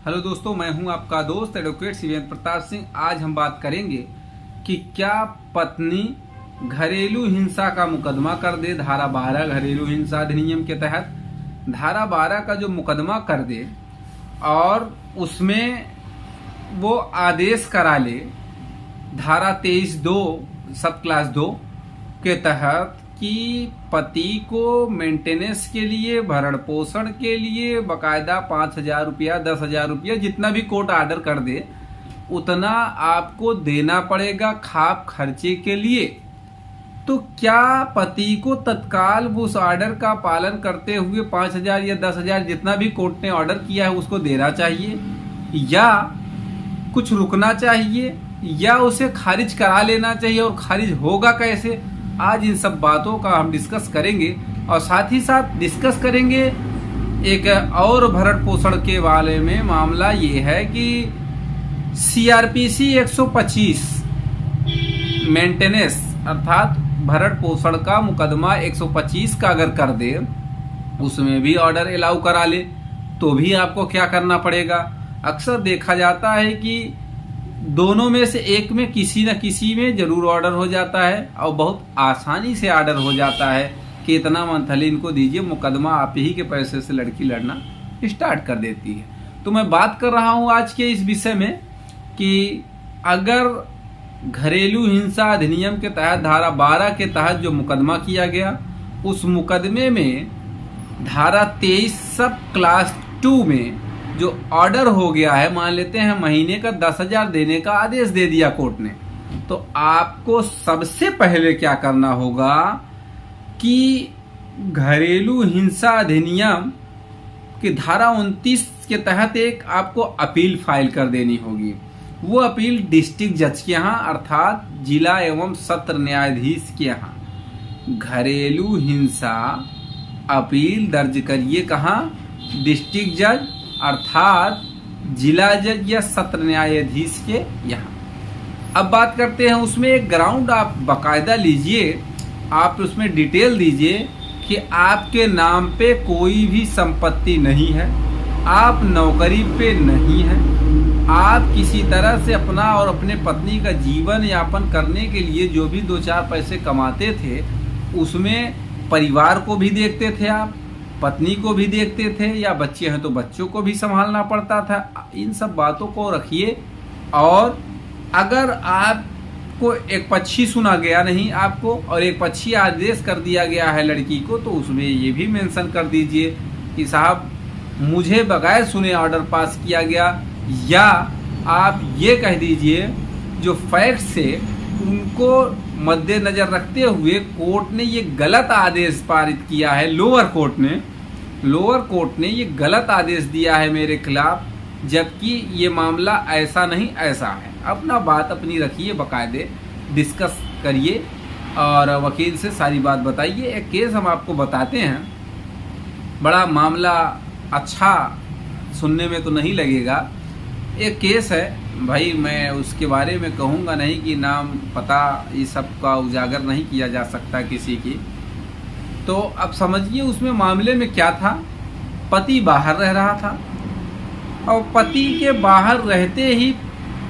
Hello दोस्तों, मैं हूं आपका दोस्त एडवोकेट शिवेंद्र प्रताप सिंह। आज हम बात करेंगे कि क्या पत्नी घरेलू हिंसा का मुकदमा कर दे। धारा 12 घरेलू हिंसा अधिनियम के तहत धारा 12 का जो मुकदमा कर दे और उसमें वो आदेश करा ले धारा 23(2) सब क्लास 2 के तहत कि पति को मेंटेनेंस के लिए, भरण पोषण के लिए बकायदा 5,000 रुपया, 10,000 रुपया, जितना भी कोर्ट आर्डर कर दे उतना आपको देना पड़ेगा खाप खर्चे के लिए। तो क्या पति को तत्काल उस ऑर्डर का पालन करते हुए 5,000 या 10,000 जितना भी कोर्ट ने ऑर्डर किया है उसको देना चाहिए, या कुछ रुकना चाहिए, या उसे खारिज करा लेना चाहिए? और खारिज होगा कैसे? आज इन सब बातों का हम डिस्कस करेंगे और साथ ही साथ डिस्कस करेंगे एक और भरण पोषण के बारे में। मामला ये है कि सीआरपीसी 125 मेंटेनेंस अर्थात भरण पोषण का मुकदमा 125 का अगर कर दे, उसमें भी ऑर्डर अलाउ करा ले तो भी आपको क्या करना पड़ेगा? अक्सर देखा जाता है कि दोनों में से एक में किसी न किसी में जरूर ऑर्डर हो जाता है और बहुत आसानी से ऑर्डर हो जाता है कि इतना मंथली इनको दीजिए, मुकदमा आप ही के पैसे से लड़की लड़ना स्टार्ट कर देती है। तो मैं बात कर रहा हूं आज के इस विषय में कि अगर घरेलू हिंसा अधिनियम के तहत धारा 12 के तहत जो मुकदमा किया गया, उस मुकदमे में धारा 23 सब क्लास 2 में जो ऑर्डर हो गया है, मान लेते हैं महीने का 10,000 देने का आदेश दे दिया कोर्ट ने, तो आपको सबसे पहले क्या करना होगा कि घरेलू हिंसा अधिनियम की धारा 29 के तहत एक आपको अपील फाइल कर देनी होगी। वो अपील डिस्ट्रिक्ट जज के यहाँ अर्थात जिला एवं सत्र न्यायाधीश के यहाँ घरेलू हिंसा अपील दर्ज करिए। कहाँ? डिस्ट्रिक्ट जज अर्थात जिला जज या सत्र न्यायाधीश के यहाँ। अब बात करते हैं उसमें एक ग्राउंड आप बकायदा लीजिए, आप उसमें डिटेल दीजिए कि आपके नाम पे कोई भी संपत्ति नहीं है, आप नौकरी पे नहीं हैं, आप किसी तरह से अपना और अपने पत्नी का जीवन यापन करने के लिए जो भी 2-4 पैसे कमाते थे उसमें परिवार को भी देखते थे, आप पत्नी को भी देखते थे, या बच्चे हैं तो बच्चों को भी संभालना पड़ता था। इन सब बातों को रखिए। और अगर आपको एक पक्षी सुना गया नहीं आपको और एक पक्षी आदेश कर दिया गया है लड़की को, तो उसमें ये भी मेंशन कर दीजिए कि साहब मुझे बगैर सुने ऑर्डर पास किया गया, या आप ये कह दीजिए जो फैक्ट से उनको मद्देनजर रखते हुए कोर्ट ने ये गलत आदेश पारित किया है, लोअर कोर्ट ने ये गलत आदेश दिया है मेरे खिलाफ, जबकि ये मामला ऐसा नहीं ऐसा है। अपना बात अपनी रखिए, बकायदे डिस्कस करिए और वकील से सारी बात बताइए। एक केस हम आपको बताते हैं, बड़ा मामला अच्छा सुनने में तो नहीं लगेगा। एक केस है भाई, मैं उसके बारे में कहूँगा नहीं कि नाम पता ये सब का उजागर नहीं किया जा सकता किसी की। तो अब समझिए उसमें मामले में क्या था। पति बाहर रह रहा था और पति के बाहर रहते ही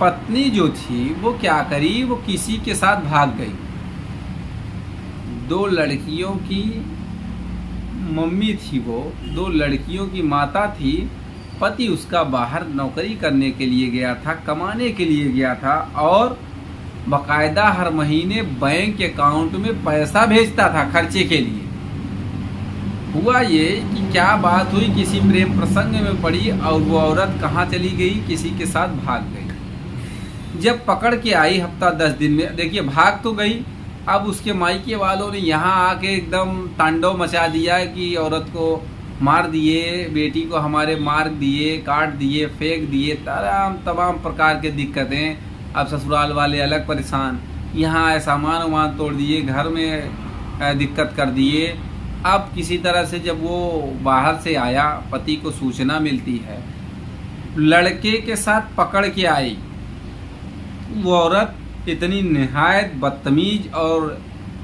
पत्नी जो थी वो क्या करी, वो किसी के साथ भाग गई। 2 लड़कियों की मम्मी थी, वो 2 लड़कियों की माता थी। पति उसका बाहर नौकरी करने के लिए गया था, कमाने के लिए गया था और बकायदा हर महीने बैंक अकाउंट में पैसा भेजता था खर्चे के लिए। हुआ ये कि क्या बात हुई, किसी प्रेम प्रसंग में पड़ी और वो औरत कहाँ चली गई, किसी के साथ भाग गई। जब पकड़ के आई हफ्ता 10 दिन में, देखिए भाग तो गई, अब उसके मायके वालों ने यहाँ आके एकदम तांडव मचा दिया कि औरत को मार दिए, बेटी को हमारे मार दिए, काट दिए, फेंक दिए, तमाम प्रकार के दिक्कतें। अब ससुराल वाले अलग परेशान, यहाँ सामान वामान तोड़ दिए, घर में दिक्कत कर दिए। अब किसी तरह से जब वो बाहर से आया, पति को सूचना मिलती है, लड़के के साथ पकड़ के आई। वो औरत इतनी निहायत बदतमीज और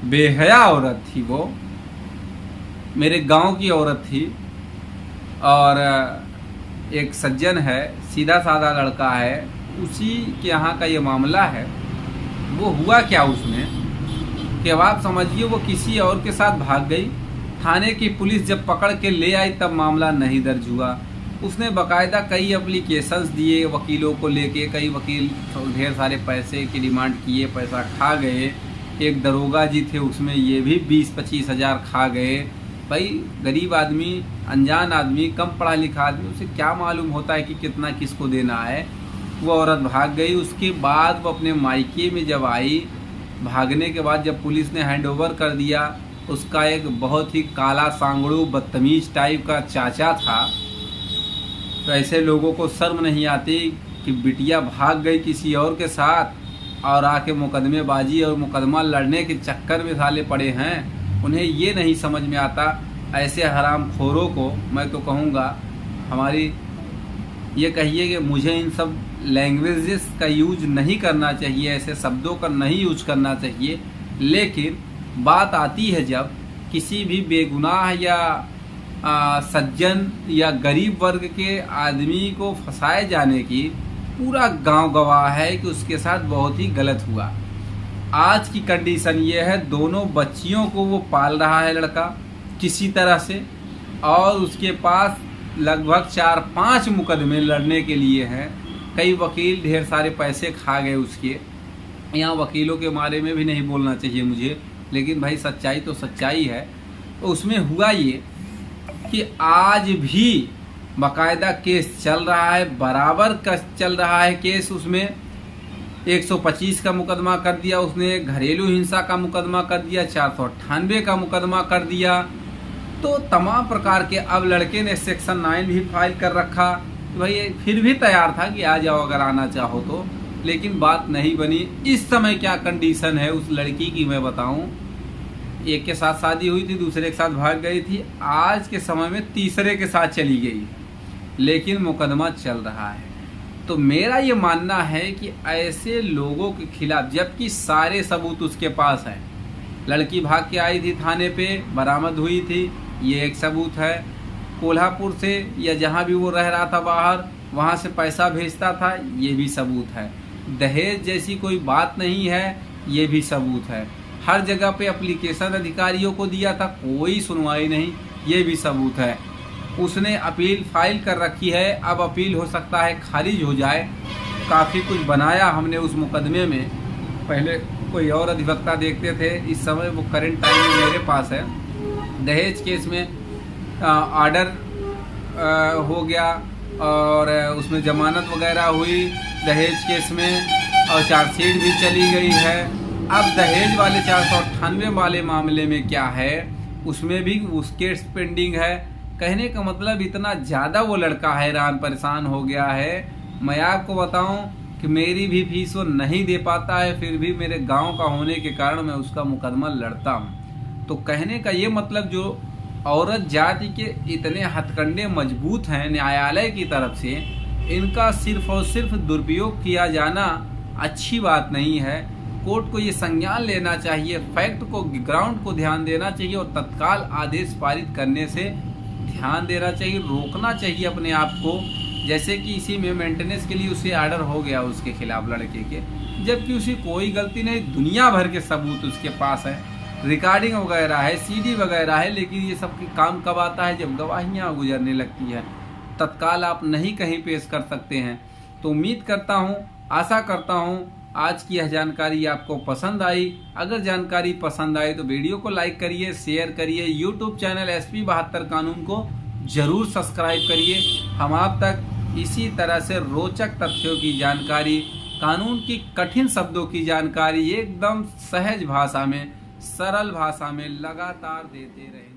बेहया औरत थी, वो मेरे गांव की औरत थी और एक सज्जन है, सीधा साधा लड़का है, उसी के यहाँ का ये मामला है। वो हुआ क्या उसमें कि अब आप समझिए वो किसी और के साथ भाग गई। थाने की पुलिस जब पकड़ के ले आई तब मामला नहीं दर्ज हुआ। उसने बाकायदा कई एप्लीकेशंस दिए वकीलों को लेके, कई वकील ढेर सारे पैसे की डिमांड किए, पैसा खा गए। एक दरोगा जी थे, उसमें ये भी 20-25 हज़ार खा गए। भाई गरीब आदमी, अनजान आदमी, कम पढ़ा लिखा आदमी, उसे क्या मालूम होता है कि कितना किसको देना है। वो औरत भाग गई। उसके बाद वो अपने मायके में जब आई, भागने के बाद जब पुलिस ने हैंड ओवर कर दिया, उसका एक बहुत ही काला सांगड़ू बदतमीज टाइप का चाचा था। तो ऐसे लोगों को शर्म नहीं आती कि बिटिया भाग गई किसी और के साथ और आके मुकदमेबाजी और मुकदमा लड़ने के चक्कर में साले पड़े हैं। उन्हें ये नहीं समझ में आता। ऐसे हरामखोरों को मैं तो कहूँगा, हमारी ये कहिए कि मुझे इन सब लैंग्वेजेस का यूज नहीं करना चाहिए, ऐसे शब्दों का नहीं यूज करना चाहिए। लेकिन बात आती है जब किसी भी बेगुनाह या सज्जन या गरीब वर्ग के आदमी को फंसाए जाने की, पूरा गांव गवाह है कि उसके साथ बहुत ही गलत हुआ। आज की कंडीशन ये है, दोनों बच्चियों को वो पाल रहा है लड़का किसी तरह से, और उसके पास लगभग 4-5 मुकदमे लड़ने के लिए हैं। कई वकील ढेर सारे पैसे खा गए उसके। यहाँ वकीलों के बारे में भी नहीं बोलना चाहिए मुझे, लेकिन भाई सच्चाई तो सच्चाई है। तो उसमें हुआ ये कि आज भी बाकायदा केस चल रहा है, बराबर का चल रहा है केस। उसमें 125 का मुकदमा कर दिया उसने, घरेलू हिंसा का मुकदमा कर दिया, 498 का मुकदमा कर दिया। तो तमाम प्रकार के, अब लड़के ने सेक्शन 9 भी फाइल कर रखा। भाई फिर भी तैयार था कि आ जाओ अगर आना चाहो तो, लेकिन बात नहीं बनी। इस समय क्या कंडीशन है उस लड़की की मैं बताऊं। एक के साथ शादी हुई थी, दूसरे के साथ भाग गई थी, आज के समय में तीसरे के साथ चली गई, लेकिन मुकदमा चल रहा है। तो मेरा ये मानना है कि ऐसे लोगों के खिलाफ, जबकि सारे सबूत उसके पास है, लड़की भाग के आई थी थाने पे, बरामद हुई थी, ये एक सबूत है। कोल्हापुर से या जहाँ भी वो रह रहा था बाहर, वहाँ से पैसा भेजता था, ये भी सबूत है। दहेज जैसी कोई बात नहीं है, ये भी सबूत है। हर जगह पे एप्लीकेशन अधिकारियों को दिया था, कोई सुनवाई नहीं, ये भी सबूत है। उसने अपील फाइल कर रखी है, अब अपील हो सकता है खारिज हो जाए। काफ़ी कुछ बनाया हमने उस मुकदमे में, पहले कोई और अधिवक्ता देखते थे, इस समय वो करंट टाइम में मेरे पास है। दहेज केस में ऑर्डर हो गया और उसमें जमानत वगैरह हुई दहेज केस में, और चार्जशीट भी चली गई है। अब दहेज वाले 498 वाले मामले में क्या है, उसमें भी उस केस पेंडिंग है। कहने का मतलब इतना ज़्यादा वो लड़का हैरान परेशान हो गया है। मैं आपको बताऊं कि मेरी भी फीस वो नहीं दे पाता है, फिर भी मेरे गांव का होने के कारण मैं उसका मुकदमा लड़ता हूं। तो कहने का ये मतलब, जो औरत जाति के इतने हथकंडे मजबूत हैं न्यायालय की तरफ से, इनका सिर्फ और सिर्फ दुरुपयोग किया जाना अच्छी बात नहीं है। कोर्ट को ये संज्ञान लेना चाहिए, फैक्ट को, ग्राउंड को ध्यान देना चाहिए और तत्काल आदेश पारित करने से ध्यान देना चाहिए, रोकना चाहिए अपने आप को। जैसे कि इसी में मेंटेनेंस के लिए उसे ऑर्डर हो गया उसके खिलाफ, लड़के के, जबकि उसकी कोई गलती नहीं, दुनिया भर के सबूत उसके पास है, रिकॉर्डिंग वगैरह है, सीडी वगैरह है। लेकिन ये सब काम कब आता है, जब गवाहियाँ गुजरने लगती है। तत्काल आप नहीं कहीं पेश कर सकते हैं। तो उम्मीद करता हूँ, आशा करता हूँ आज की यह जानकारी आपको पसंद आई। अगर जानकारी पसंद आई तो वीडियो को लाइक करिए, शेयर करिए। यूट्यूब चैनल SP 72 कानून को जरूर सब्सक्राइब करिए। हम आप तक इसी तरह से रोचक तथ्यों की जानकारी, कानून की कठिन शब्दों की जानकारी एकदम सहज भाषा में, सरल भाषा में लगातार देते रहेंगे।